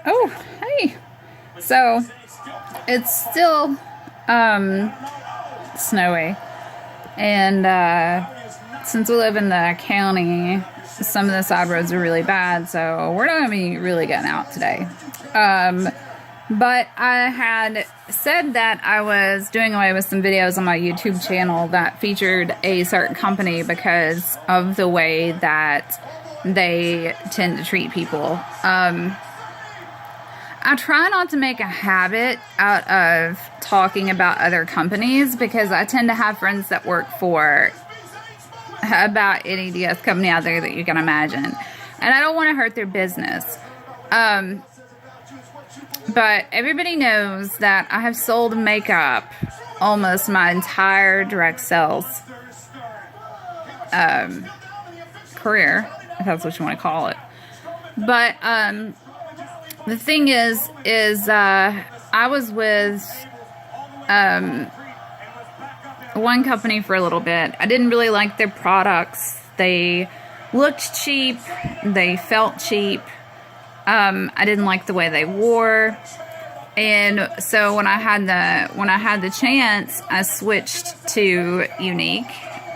Oh, hey. So, it's still, snowy. And, since we live in the county, some of the side roads are really bad, so we're not going to be really getting out today. But I had said that I was doing away with some videos on my YouTube channel that featured a certain company because of the way that they tend to treat people. I try not to make a habit out of talking about other companies because I tend to have friends that work for about any DS company out there that you can imagine. And I don't want to hurt their business. But everybody knows that I have sold makeup almost my entire direct sales career, if that's what you want to call it. But the thing is I was with one company for a little bit. I didn't really like their products. They looked cheap. They felt cheap. I didn't like the way they wore. And so when I had the chance, I switched to Unique.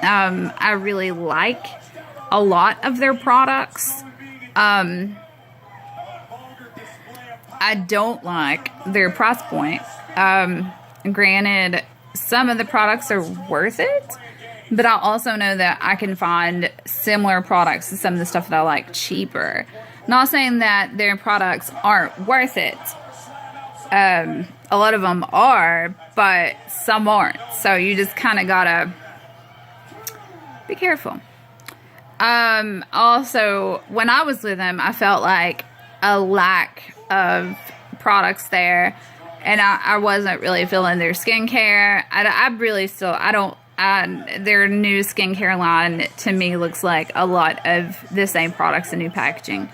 I really like a lot of their products. I don't like their price point. Granted, some of the products are worth it, but I also know that I can find similar products to some of the stuff that I like cheaper. Not saying that their products aren't worth it. A lot of them are, but some aren't. So you just kind of gotta be careful. Also, when I was with them, I felt like a lack of products there, and I wasn't really feeling their skincare. Their new skincare line to me looks like a lot of the same products and new packaging.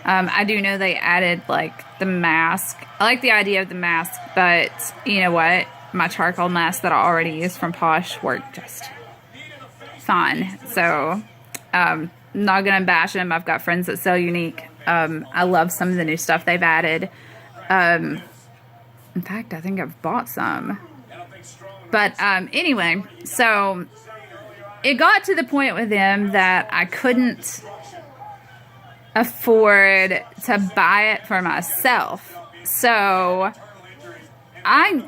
I do know they added like the mask. I like the idea of the mask, but you know what? My charcoal mask that I already use from Posh worked just fine. So, not gonna bash them. I've got friends that sell Unique. I love some of the new stuff they've added. In fact, I think I've bought some. But anyway, so it got to the point with them that I couldn't afford to buy it for myself. So I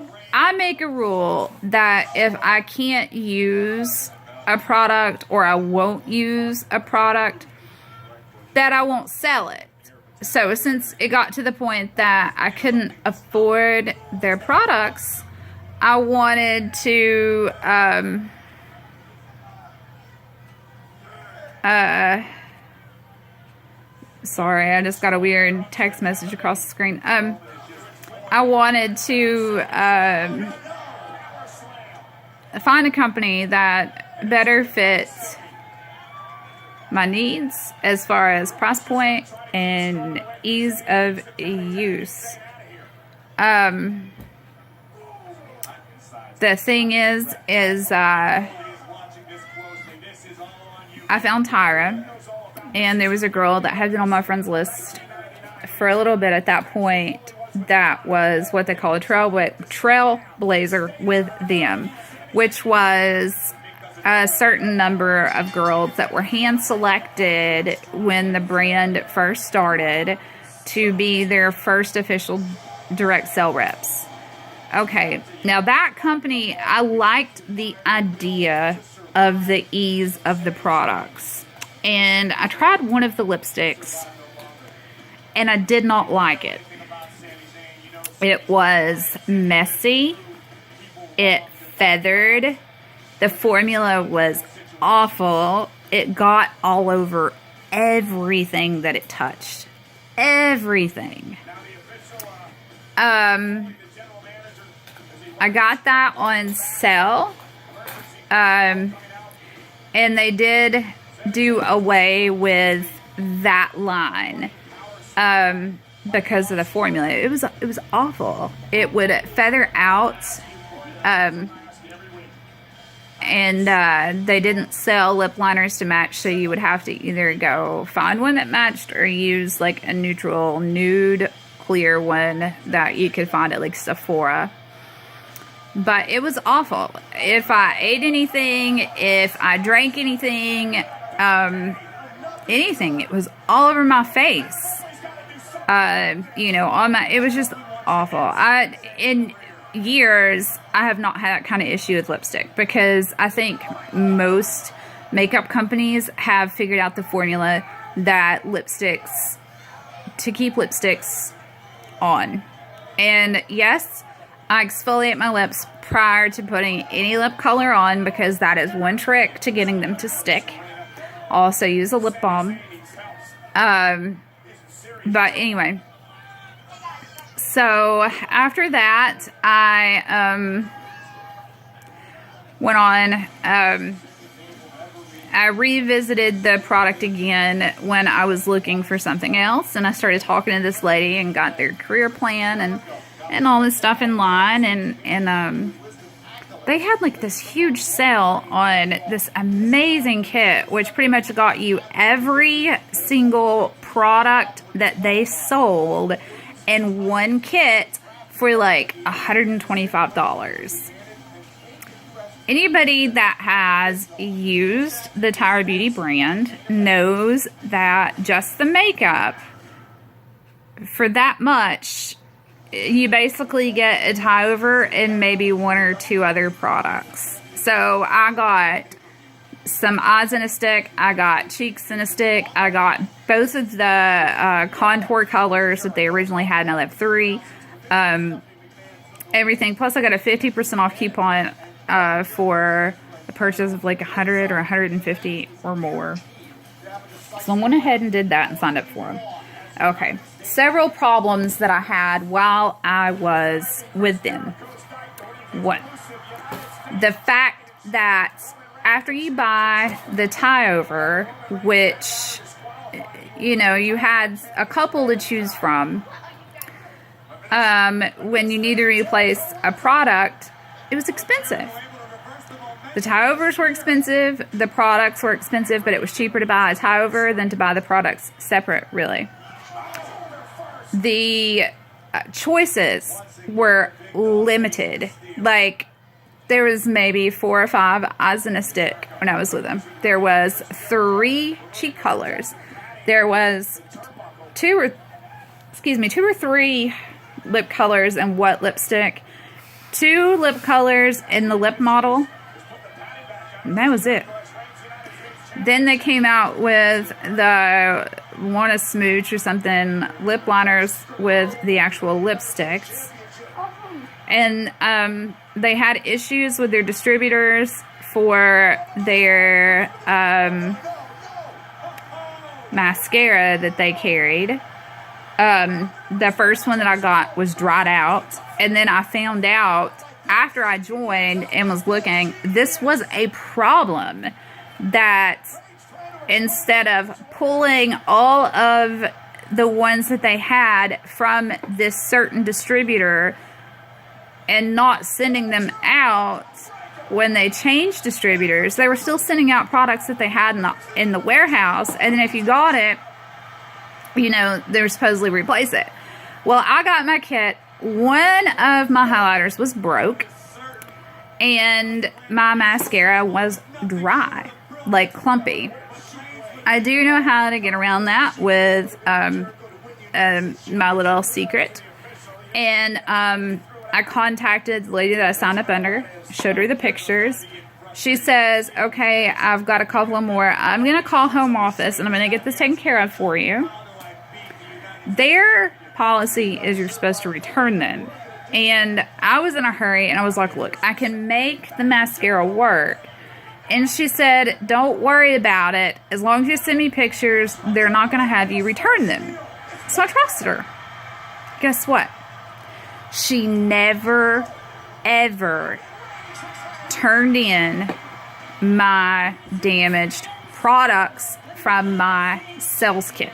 make a rule that if I can't use a product or I won't use a product, that I won't sell it. So since it got to the point that I couldn't afford their products, I wanted to sorry, I just got a weird text message across the screen. I wanted to find a company that better fits my needs as far as price point and ease of use. The thing is I found Tyra, and there was a girl that had been on my friends list for a little bit at that point that was what they call a trailblazer with them, which was a certain number of girls that were hand selected when the brand first started to be their first official direct sell reps. Okay, now that company, I liked the idea of the ease of the products. And I tried one of the lipsticks, and I did not like it. It was messy. It feathered. The formula was awful. It got all over everything that it touched. Everything. I got that on sale. And they did do away with that line. Because of the formula. It was awful. It would feather out. And they didn't sell lip liners to match, so you would have to either go find one that matched or use like a neutral nude clear one that you could find at like Sephora. But it was awful. If I ate anything, if I drank anything, anything, it was all over my face. You know, it was just awful. In years, I have not had that kind of issue with lipstick, because I think most makeup companies have figured out the formula that to keep lipsticks on. And yes, I exfoliate my lips prior to putting any lip color on, because that is one trick to getting them to stick. I also use a lip balm. But anyway, so after that, I went on, I revisited the product again when I was looking for something else, and I started talking to this lady and got their career plan and all this stuff in line, and they had like this huge sale on this amazing kit, which pretty much got you every single product that they sold in one kit for like $125. Anybody that has used the Tyra Beauty brand knows that just the makeup, for that much, you basically get a tie over and maybe one or two other products. So I got some eyes in a stick, I got cheeks in a stick, I got both of the contour colors that they originally had, and I left 3. Everything, plus I got a 50% off coupon for a purchase of like 100 or 150 or more. So I went ahead and did that and signed up for them. Okay, several problems that I had while I was with them. 1, the fact that after you buy the tie over, which, you know, you had a couple to choose from, when you need to replace a product, it was expensive. The tie overs were expensive, the products were expensive, but it was cheaper to buy a tie over than to buy the products separate, really. The choices were limited. Like, there was maybe 4 or 5 eyes in a stick when I was with them. There was 3 cheek colors. There was 2 or 3 lip colors and what lipstick. 2 lip colors in the lip model. And that was it. Then they came out with the Want a Smooch or something lip liners with the actual lipsticks. And they had issues with their distributors for their mascara that they carried. The first one that I got was dried out. And then I found out after I joined and was looking, this was a problem, that instead of pulling all of the ones that they had from this certain distributor and not sending them out when they changed distributors, they were still sending out products that they had in the warehouse, and then if you got it, you know, they were supposedly replace it. Well, I got my kit. One of my highlighters was broke, and my mascara was dry, like clumpy. I do know how to get around that with my little secret. And I contacted the lady that I signed up under, showed her the pictures. She says, okay, I've got a couple of more. I'm going to call home office and I'm going to get this taken care of for you. Their policy is you're supposed to return them. And I was in a hurry and I was like, look, I can make the mascara work. And she said, don't worry about it. As long as you send me pictures, they're not going to have you return them. So I trusted her. Guess what? She never, ever turned in my damaged products from my sales kit.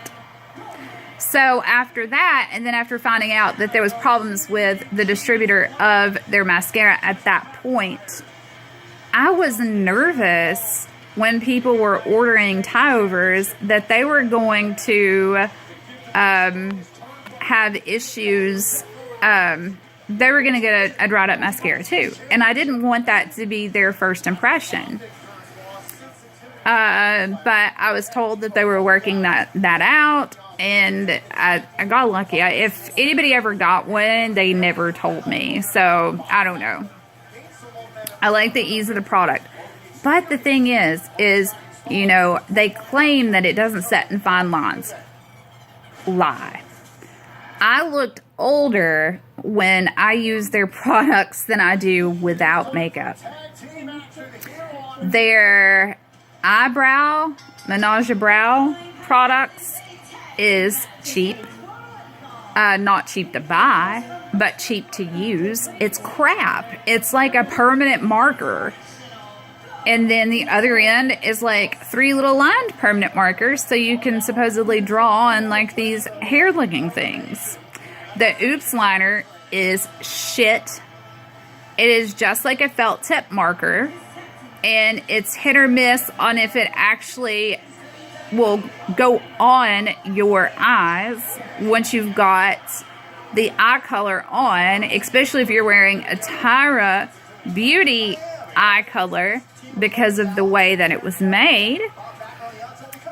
So after that, and then after finding out that there was problems with the distributor of their mascara at that point, I was nervous when people were ordering tie-overs that they were going to have have issues. They were going to get a dried up mascara too. And I didn't want that to be their first impression. But I was told that they were working that out. And I got lucky. If anybody ever got one, they never told me. So, I don't know. I like the ease of the product. But the thing is, you know, they claim that it doesn't set in fine lines. Lie. I looked older when I use their products than I do without makeup. Their eyebrow, Menage a Brow products is cheap. Not cheap to buy, but cheap to use. It's crap. It's like a permanent marker. And then the other end is like 3 little lined permanent markers, so you can supposedly draw on like these hair looking things. The Oops liner is shit. It is just like a felt tip marker, and it's hit or miss on if it actually will go on your eyes once you've got the eye color on, especially if you're wearing a Tyra Beauty eye color because of the way that it was made.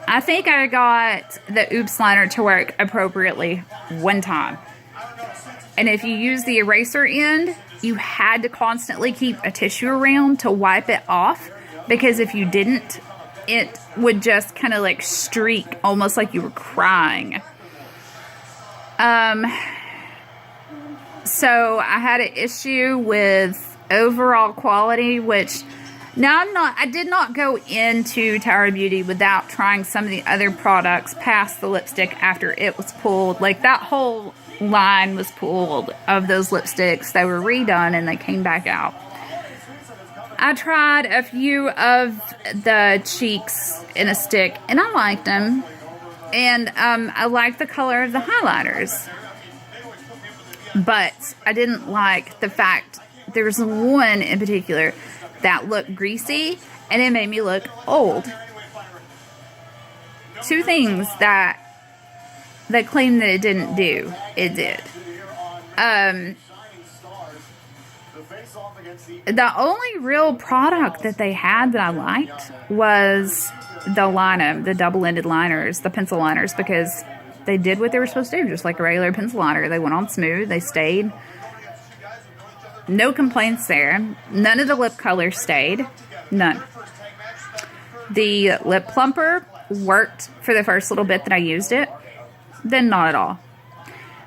I think I got the Oops liner to work appropriately one time. And if you use the eraser end, you had to constantly keep a tissue around to wipe it off, because if you didn't, it would just kind of like streak, almost like you were crying. So I had an issue with overall quality, which now I did not go into Tyra Beauty without trying some of the other products past the lipstick after it was pulled. Like that whole line was pulled of those lipsticks. They were redone and they came back out. I tried a few of the cheeks in a stick and I liked them. And I liked the color of the highlighters. But I didn't like the fact there was one in particular that looked greasy and it made me look old. Two things that they claimed that it didn't do, it did. The only real product that they had that I liked was the liner, the double-ended liners, the pencil liners, because they did what they were supposed to do, just like a regular pencil liner. They went on smooth, they stayed. No complaints there. None of the lip color stayed. None. The lip plumper worked for the first little bit that I used it. Then not at all.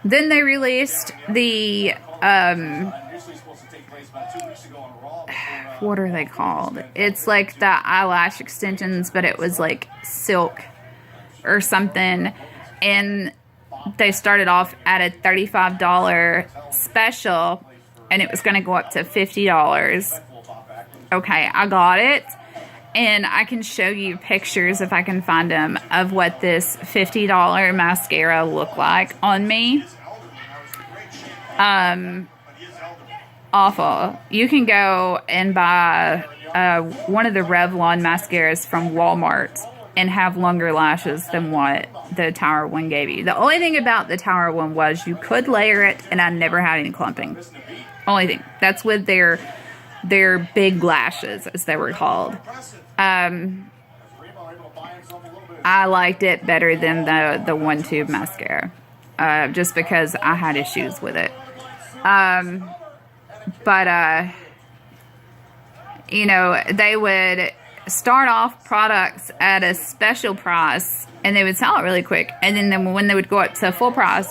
Then they released the, what are they called? It's like the eyelash extensions, but it was like silk or something. And they started off at a $35 special, and it was going to go up to $50. Okay, I got it. And I can show you pictures, if I can find them, of what this $50 mascara looked like on me. Awful. You can go and buy one of the Revlon mascaras from Walmart and have longer lashes than what the Tower one gave you. The only thing about the Tower one was you could layer it, and I never had any clumping. Only thing. That's with their big lashes, as they were called. I liked it better than the one tube mascara, just because I had issues with it. You know, they would start off products at a special price and they would sell it really quick, and then when they would go up to full price,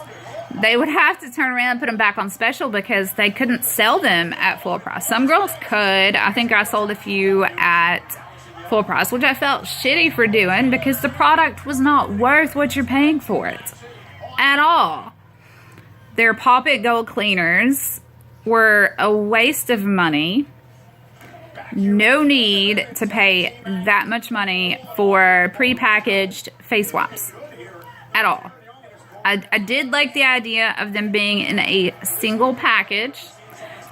they would have to turn around and put them back on special because they couldn't sell them at full price. Some girls could. I think I sold a few at full price, which I felt shitty for doing because the product was not worth what you're paying for it at all. Their Pop It Gold cleaners were a waste of money. No need to pay that much money for pre-packaged face wipes at all. I did like the idea of them being in a single package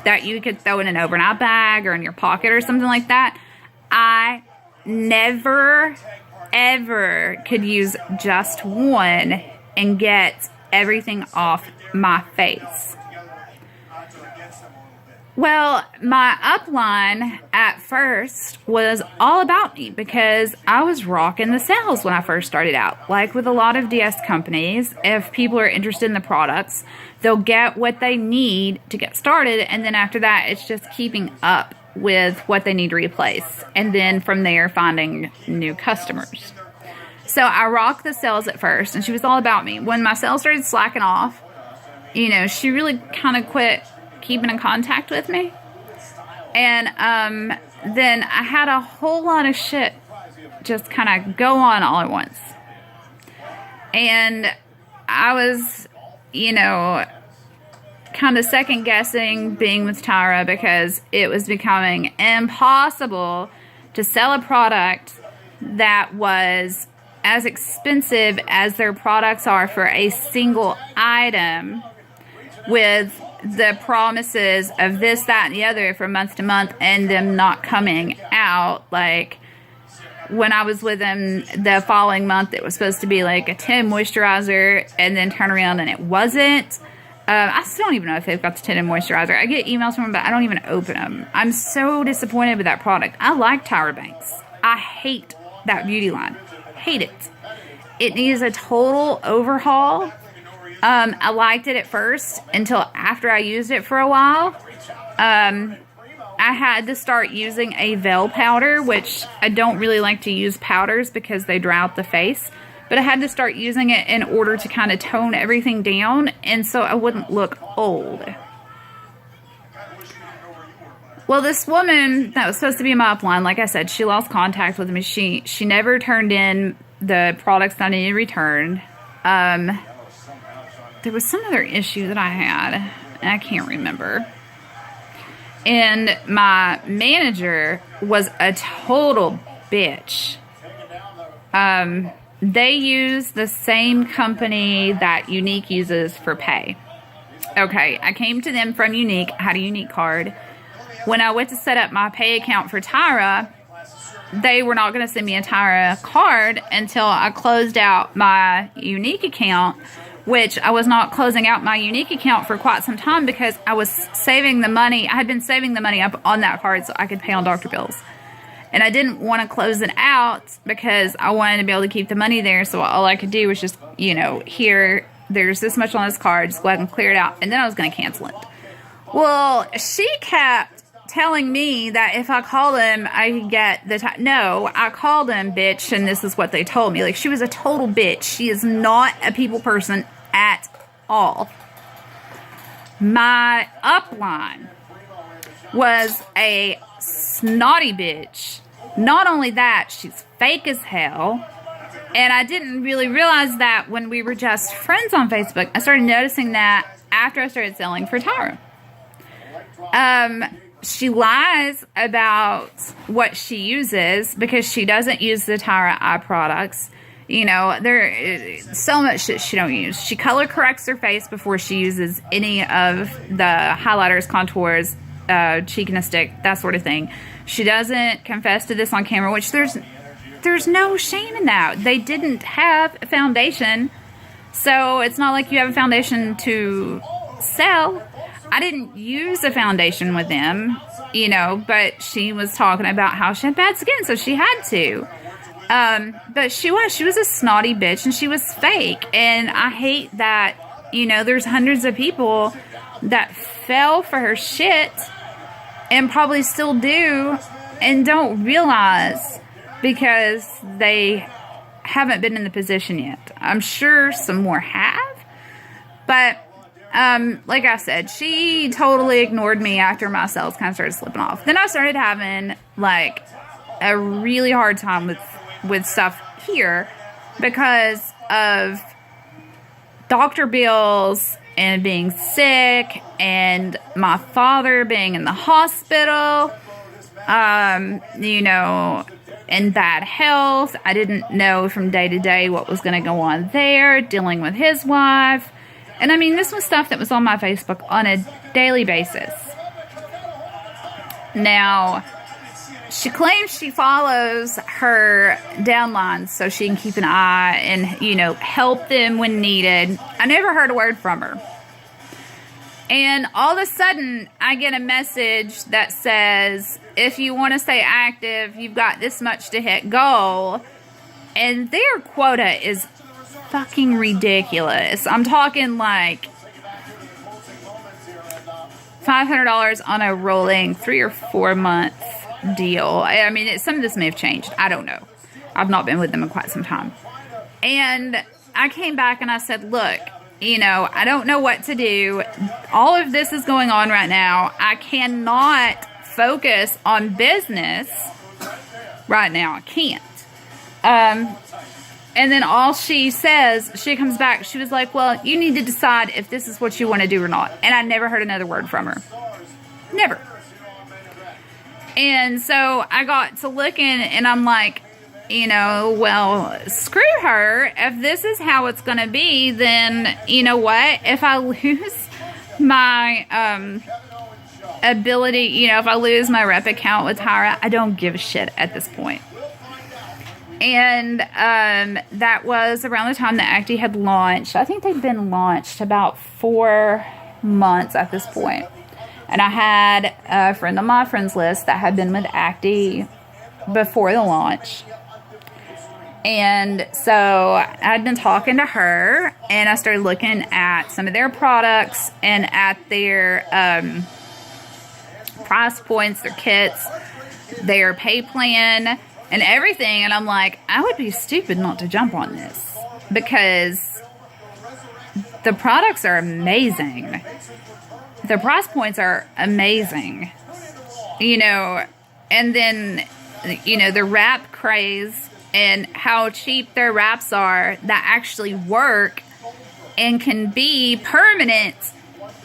that you could throw in an overnight bag or in your pocket or something like that. I never, ever could use just one and get everything off my face. Well, my upline at first was all about me because I was rocking the sales when I first started out. Like with a lot of DS companies, if people are interested in the products, they'll get what they need to get started, and then after that, it's just keeping up with what they need to replace, and then from there, finding new customers. So I rocked the sales at first, and she was all about me. When my sales started slacking off, you know, she really kind of quit keeping in contact with me. And then I had a whole lot of shit just kind of go on all at once. And I was, you know, kind of second guessing being with Tyra because it was becoming impossible to sell a product that was as expensive as their products are for a single item, with the promises of this, that, and the other from month to month, and them not coming out. Like, when I was with them the following month, it was supposed to be like a 10 moisturizer, and then turn around and it wasn't. I still don't even know if they've got the 10 moisturizer. I get emails from them, but I don't even open them. I'm so disappointed with that product. I like Tyra Banks. I hate that beauty line. Hate it. It needs a total overhaul. I liked it at first until after I used it for a while. I had to start using a veil powder, which I don't really like to use powders because they dry out the face. But I had to start using it in order to kind of tone everything down, and so I wouldn't look old. Well, this woman that was supposed to be my upline, like I said, she lost contact with me. She never turned in the products that I needed returned. There was some other issue that I had, and I can't remember. And my manager was a total bitch. They use the same company that Unique uses for pay. Okay, I came to them from Unique, had a Unique card. When I went to set up my pay account for Tyra, they were not going to send me a Tyra card until I closed out my Unique account, which I was not closing out my Unique account for quite some time because I was saving the money. I had been saving the money up on that card so I could pay on doctor bills. And I didn't want to close it out because I wanted to be able to keep the money there. So all I could do was just, you know, here, there's this much on this card. Just go ahead and clear it out. And then I was going to cancel it. Well, she kept telling me that if I called them, I could get the time. No, I called them, bitch, and this is what they told me. Like, she was a total bitch. She is not a people person at all. My upline was a snotty bitch. Not only that, she's fake as hell. And I didn't really realize that when we were just friends on Facebook. I started noticing that after I started selling for Tyra. She lies about what she uses because she doesn't use the Tyra eye products. You know, there is so much shit she don't use. She color corrects her face before she uses any of the highlighters, contours, cheek and a stick, that sort of thing. She doesn't confess to this on camera, which there's no shame in that. They didn't have a foundation, so it's not like you have a foundation to sell. I didn't use a foundation with them, you know, but she was talking about how she had bad skin, so she had to. But she was a snotty bitch, and she was fake. And I hate that, you know, there's hundreds of people that fell for her shit and probably still do and don't realize because they haven't been in the position yet. I'm sure some more have, but like I said, she totally ignored me after my sales kind of started slipping off. Then I started having like a really hard time with stuff here because of doctor bills and being sick and my father being in the hospital, you know, in bad health. I didn't know from day to day what was going to go on there, dealing with his wife. And I mean, this was stuff that was on my Facebook on a daily basis. Now, she claims she follows her downlines so she can keep an eye and, you know, help them when needed. I never heard a word from her. And all of a sudden, I get a message that says, if you want to stay active, you've got this much to hit goal. And their quota is fucking ridiculous. I'm talking like $500 on a rolling 3 or 4 month deal. I mean, some of this may have changed. I don't know. I've not been with them in quite some time. And I came back and I said, look, you know, I don't know what to do. All of this is going on right now. I cannot focus on business right now. I can't. And then all she says, she comes back, she was like, well, you need to decide if this is what you want to do or not. And I never heard another word from her. Never. And so I got to looking and I'm like, you know, well, screw her. If this is how it's going to be, then you know what? If I lose my ability, you know, if I lose my rep account with Tyra, I don't give a shit at this point. And that was around the time that Acti had launched. I think they'd been launched about 4 months at this point. And I had a friend on my friends list that had been with Acti before the launch. And so I'd been talking to her, and I started looking at some of their products and at their price points, their kits, their pay plan, and everything. And I'm like, I would be stupid not to jump on this because the products are amazing. The price points are amazing, you know, and then, you know, the wrap craze and how cheap their wraps are that actually work and can be permanent,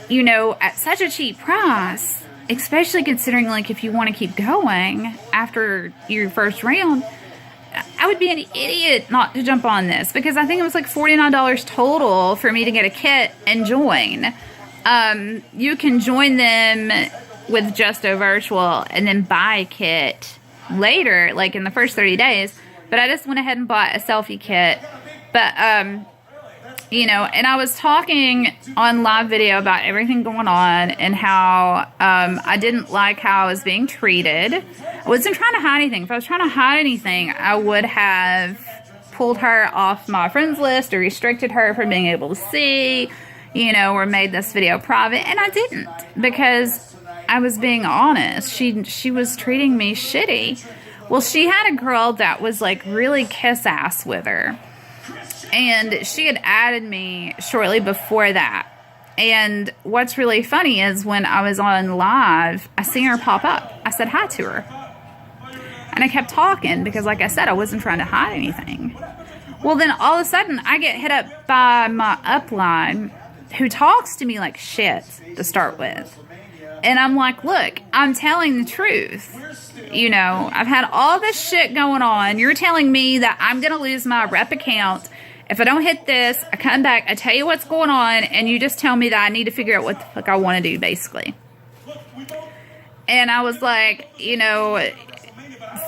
you know, at such a cheap price, especially considering, like, if you want to keep going after your first round. I would be an idiot not to jump on this because I think it was like $49 total for me to get a kit and join. You can join them with just a virtual and then buy a kit later, like in the first 30 days. But I just went ahead and bought a selfie kit. But, you know, and I was talking on live video about everything going on and how I didn't like how I was being treated. I wasn't trying to hide anything. If I was trying to hide anything, I would have pulled her off my friends list or restricted her from being able to see, you know, or made this video private. And I didn't because I was being honest. She was treating me shitty. Well, she had a girl that was like really kiss ass with her. And she had added me shortly before that. And what's really funny is when I was on live, I seen her pop up. I said hi to her. And I kept talking because, like I said, I wasn't trying to hide anything. Well, then all of a sudden, I get hit up by my upline who talks to me like shit to start with. And I'm like, look, I'm telling the truth. You know, I've had all this shit going on. You're telling me that I'm going to lose my rep account. If I don't hit this, I come back, I tell you what's going on, and you just tell me that I need to figure out what the fuck I want to do, basically. And I was like, you know,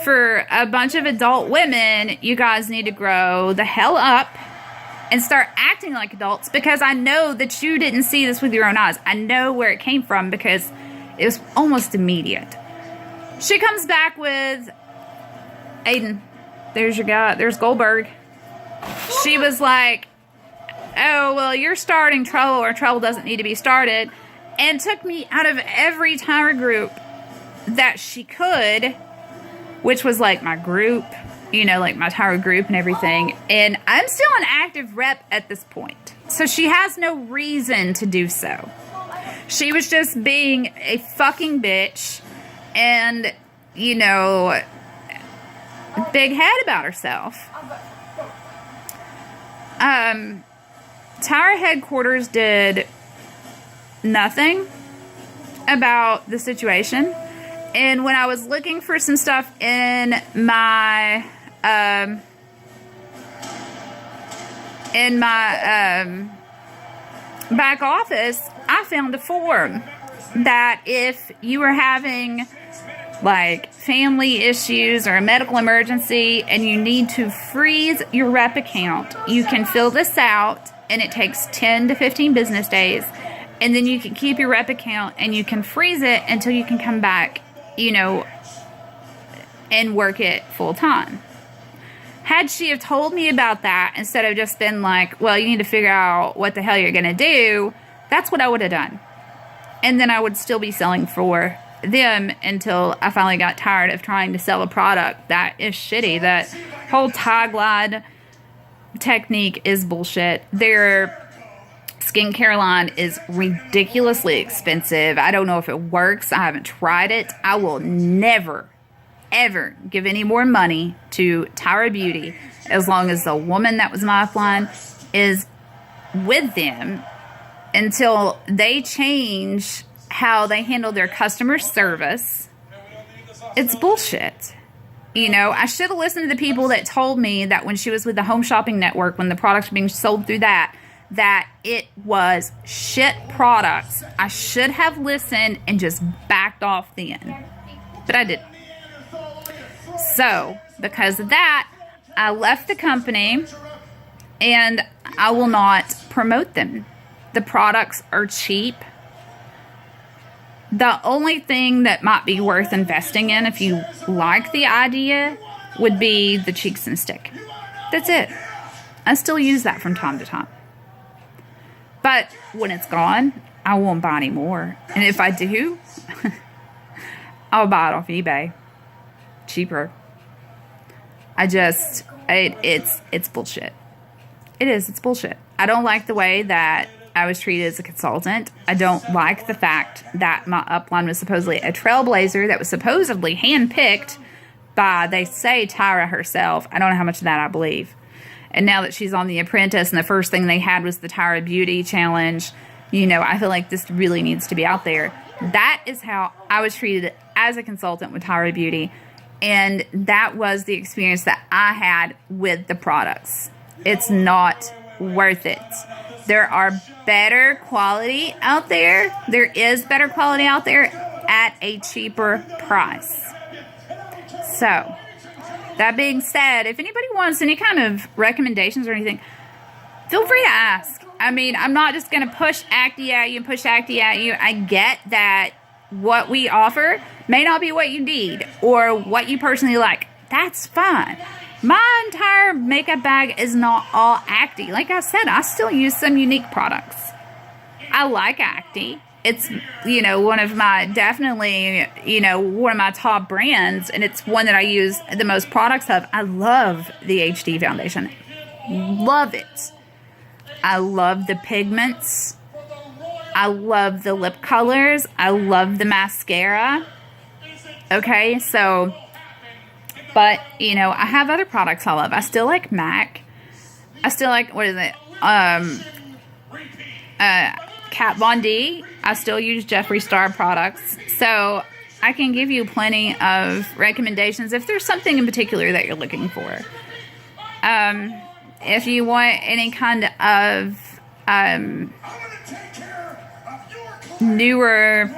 for a bunch of adult women, you guys need to grow the hell up and start acting like adults, because I know that you didn't see this with your own eyes. I know where it came from because it was almost immediate. She comes back with, Aiden, there's your guy, there's Goldberg. She was like, oh, well, you're starting trouble, or trouble doesn't need to be started, and took me out of every Tyra group that she could, which was like my group, you know, like my Tyra group and everything. And I'm still an active rep at this point, so she has no reason to do so. She was just being a fucking bitch and, you know, big head about herself. Tyra headquarters did nothing about the situation. And when I was looking for some stuff in my back office, I found a form that if you were having like family issues or a medical emergency and you need to freeze your rep account, you can fill this out, and it takes 10 to 15 business days, And then you can keep your rep account and you can freeze it until you can come back, you know, and work it full time. Had she have told me about that instead of just been like, well, you need to figure out what the hell you're going to do, that's what I would have done. And then I would still be selling for them until I finally got tired of trying to sell a product that is shitty. That whole tagline technique is bullshit. Their skincare line is ridiculously expensive. I don't know if it works. I haven't tried it. I will never, ever give any more money to Tyra Beauty as long as the woman that was my upline is with them until they change how they handle their customer service. It's bullshit. You know, I should have listened to the people that told me that when she was with the Home Shopping Network, when the products were being sold through that it was shit products. I should have listened and just backed off then. But I didn't. So, because of that, I left the company and I will not promote them. The products are cheap. The only thing that might be worth investing in if you like the idea would be the cheeks and stick. That's it. I still use that from time to time. But when it's gone, I won't buy any more. And if I do, I'll buy it off eBay. Cheaper. It's bullshit. It is. It's bullshit. I don't like the way that I was treated as a consultant. I don't like the fact that my upline was supposedly a trailblazer that was supposedly handpicked by, they say, Tyra herself. I don't know how much of that I believe. And now that she's on The Apprentice and the first thing they had was the Tyra Beauty challenge, you know, I feel like this really needs to be out there. That is how I was treated as a consultant with Tyra Beauty. And that was the experience that I had with the products. It's not worth it. There are better quality out there. There is better quality out there at a cheaper price. So, that being said, if anybody wants any kind of recommendations or anything, feel free to ask. I mean, I'm not just going to push Acti at you and push Acti at you. I get that what we offer may not be what you need or what you personally like. That's fine. My entire makeup bag is not all Acti. Like I said, I still use some unique products. I like Acti. It's, you know, one of my, definitely, you know, one of my top brands, and it's one that I use the most products of. I love the HD foundation. Love it. I love the pigments. I love the lip colors. I love the mascara. Okay, so, but, you know, I have other products I love. I still like MAC. I still like, what is it? Kat Von D. I still use Jeffree Star products. So, I can give you plenty of recommendations if there's something in particular that you're looking for. If you want any kind of newer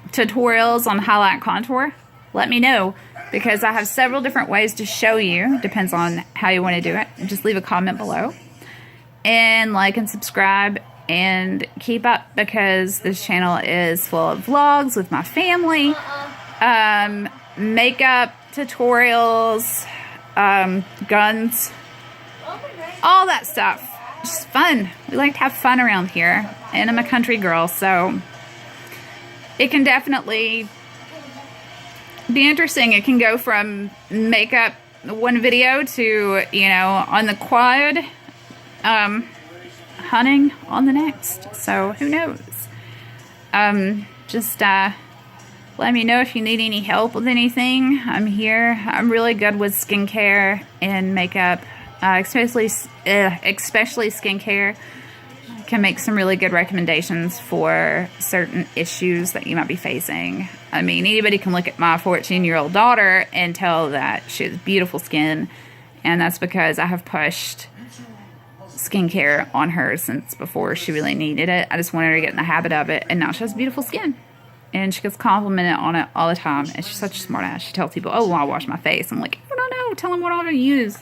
tutorials on highlight contour, let me know, because I have several different ways to show you. Depends on how you want to do it. Just leave a comment below and like and subscribe and keep up, because this channel is full of vlogs with my family, makeup tutorials, guns, all that stuff. Just fun. We like to have fun around here, and I'm a country girl, so it can definitely be interesting. It can go from makeup one video to, you know, on the quad, hunting on the next. So who knows? Just let me know if you need any help with anything. I'm here. I'm really good with skincare and makeup, especially skincare. I can make some really good recommendations for certain issues that you might be facing. I mean, anybody can look at my 14-year-old daughter and tell that she has beautiful skin, and that's because I have pushed skincare on her since before she really needed it. I just wanted her to get in the habit of it, and now she has beautiful skin. And she gets complimented on it all the time. And she's such a smart ass. She tells people, oh, well, I wash my face. I'm like, I don't know. Tell them what I ought to use.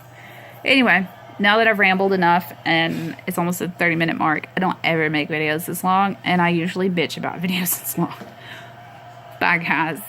Anyway, now that I've rambled enough and it's almost a 30-minute mark, I don't ever make videos this long, and I usually bitch about videos this long. Bye, guys.